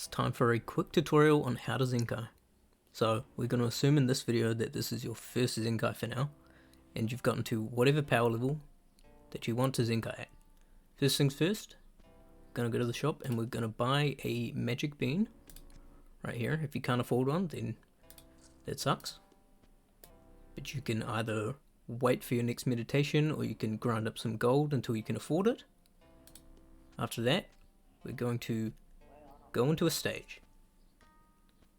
it's time for a quick tutorial on how to Zenkai. So we're going to assume in this video that this is your first Zenkai for now, and you've gotten to whatever power level that you want to Zenkai at. First things first, we're going to go to the shop and we're going to buy a magic bean right here. If you can't afford one, then that sucks. But you can either wait for your next meditation or you can grind up some gold until you can afford it. After that, we're going to go into a stage.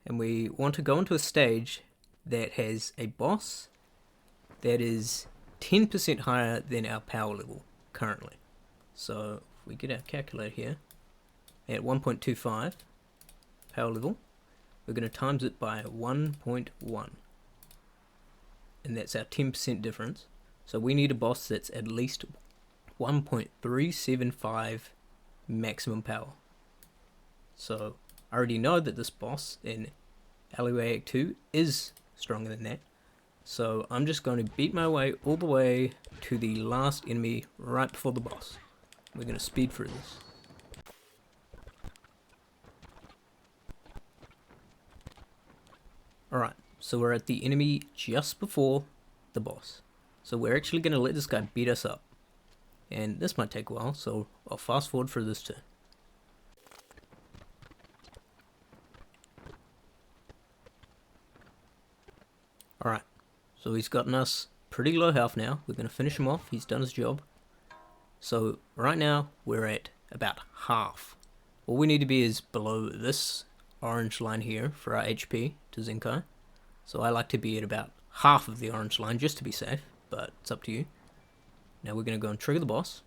And we want to go into a stage that has a boss that is 10% higher than our power level currently. So if we get our calculator here, at 1.25 power level, we're going to times it by 1.1. And that's our 10% difference. So we need a boss that's at least 1.375 maximum power. So I already know that this boss in Alleyway Act 2 is stronger than that. So I'm just going to beat my way all the way to the last enemy right before the boss. We're going to speed through this. Alright, so we're at the enemy just before the boss. So we're actually going to let this guy beat us up. And this might take a while, so I'll fast forward through this too. Alright, so he's gotten us pretty low health now. We're going to finish him off. He's done his job. So right now we're at about half. All we need to be is below this orange line here for our HP to Zenkai. So I like to be at about half of the orange line just to be safe, but it's up to you. Now we're going to go and trigger the boss.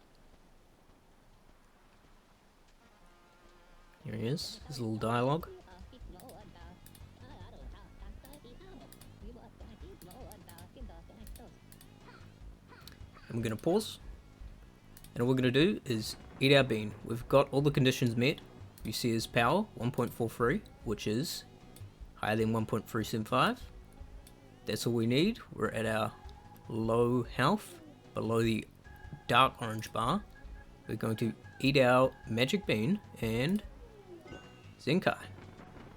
Here he is, his little dialogue. And we're going to pause. And all we're going to do is eat our bean. We've got all the conditions met. You see his power, 1.43, which is higher than 1.375. That's all we need. We're at our low health, below the dark orange bar. We're going to eat our magic bean and Zenkai.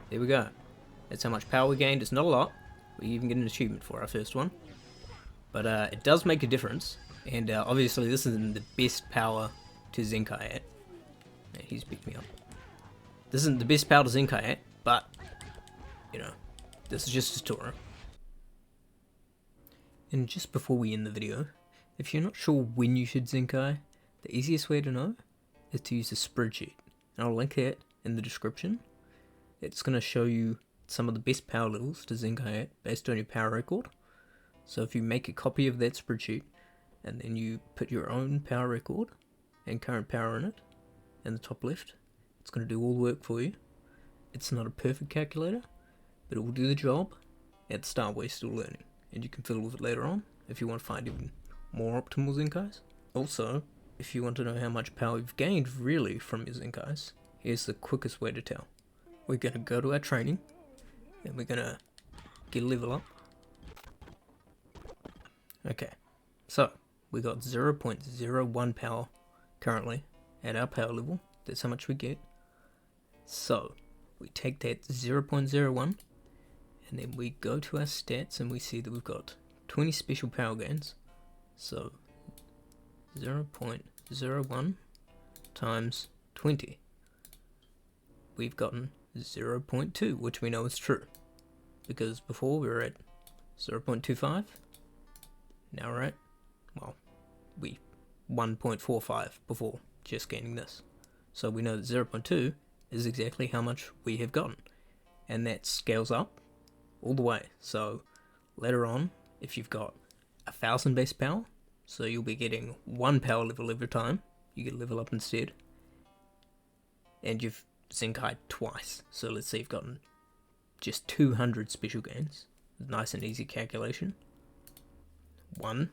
There we go. That's how much power we gained. It's not a lot. We even get an achievement for our first one. But it does make a difference. And obviously this isn't the best power to Zenkai at. Yeah, he's beat me up. This isn't the best power to Zenkai at, but, you know, this is just a tutorial. And just before we end the video, if you're not sure when you should Zenkai, the easiest way to know is to use a spreadsheet. And I'll link it in the description. It's going to show you some of the best power levels to Zenkai at based on your power record. So if you make a copy of that spreadsheet, and then you put your own power record and current power in it, in the top left, it's going to do all the work for you. It's not a perfect calculator, but it will do the job. At the start we're still learning, and you can fiddle with it later on if you want to find even more optimal Zenkais. Also, if you want to know how much power you've gained really from your Zenkais, here's the quickest way to tell. We're going to go to our training, and we're going to get a level up. Okay, so we got 0.01 power currently at our power level. That's how much we get. So we take that 0.01 and then we go to our stats and we see that we've got 20 special power gains. So 0.01 times 20. We've gotten 0.2, which we know is true. Because before we were at 0.25. Now we're at, well, 1.45 before just gaining this. So we know that 0.2 is exactly how much we have gotten. And that scales up all the way. So later on, if you've got 1,000 base power, so you'll be getting 1 power level every time you get a level up instead. And you've Zenkai'd twice. So let's say you've gotten just 200 special gains. Nice and easy calculation. 1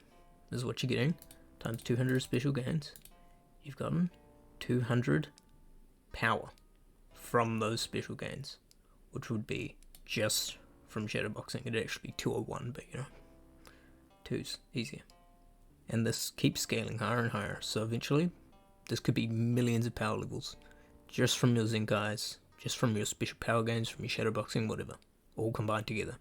is what you're getting, times 200 special gains. You've gotten 200 power from those special gains, which would be just from shadowboxing. It'd actually be 201, but you know, 2's easier. And this keeps scaling higher and higher, so eventually this could be millions of power levels just from your Zenkais just from your special power gains, from your shadowboxing, whatever, all combined together.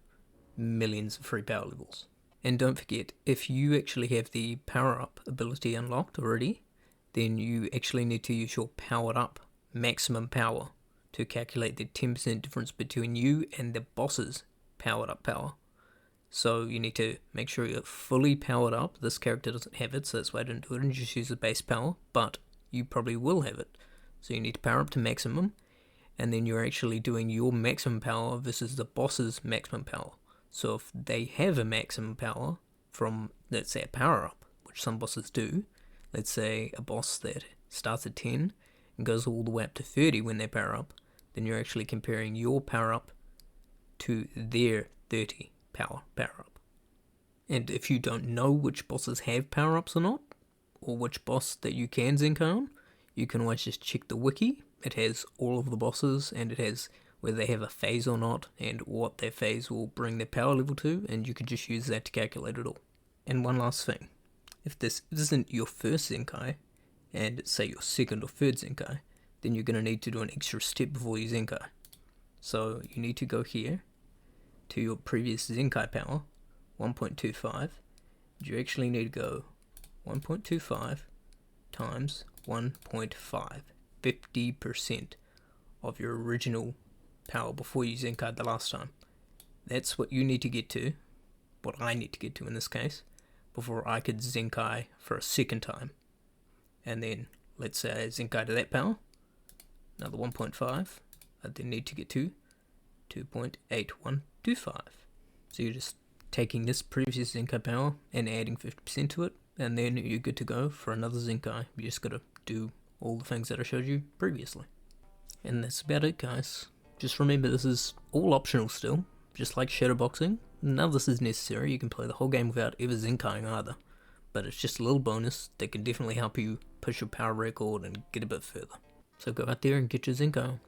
Millions of free power levels. And don't forget, if you actually have the power up ability unlocked already, then you actually need to use your powered up maximum power to calculate the 10% difference between you and the boss's powered up power. So you need to make sure you're fully powered up. This character doesn't have it, so that's why I didn't do it and just use the base power, but you probably will have it. So you need to power up to maximum, and then you're actually doing your maximum power versus the boss's maximum power. So if they have a maximum power from, let's say, a power up, which some bosses do, let's say a boss that starts at 10 and goes all the way up to 30 when they power up, then you're actually comparing your power up to their 30 power up. And if you don't know which bosses have power ups or not, or which boss that you can Zenkai on, you can always just check the wiki. It has all of the bosses, and it has whether they have a phase or not, and what their phase will bring their power level to, and you can just use that to calculate it all. And one last thing, if this isn't your first Zenkai, and say your second or third Zenkai, then you're going to need to do an extra step before you Zenkai. So you need to go here to your previous Zenkai power, 1.25. You actually need to go 1.25 times 1.5, 50% of your original power before you Zenkai'd the last time. That's what you need to get to, what I need to get to in this case, before I could Zenkai for a second time. And then, let's say I Zenkai to that power, another 1.5, I then need to get to 2.8125. So you're just taking this previous Zenkai power and adding 50% to it, and then you're good to go for another Zenkai. You just gotta do all the things that I showed you previously. And that's about it, guys. Just remember, this is all optional still, just like shadowboxing. None of this is necessary. You can play the whole game without ever Zenkaiing either, but it's just a little bonus that can definitely help you push your power record and get a bit further. So go out there and get your Zenkai on.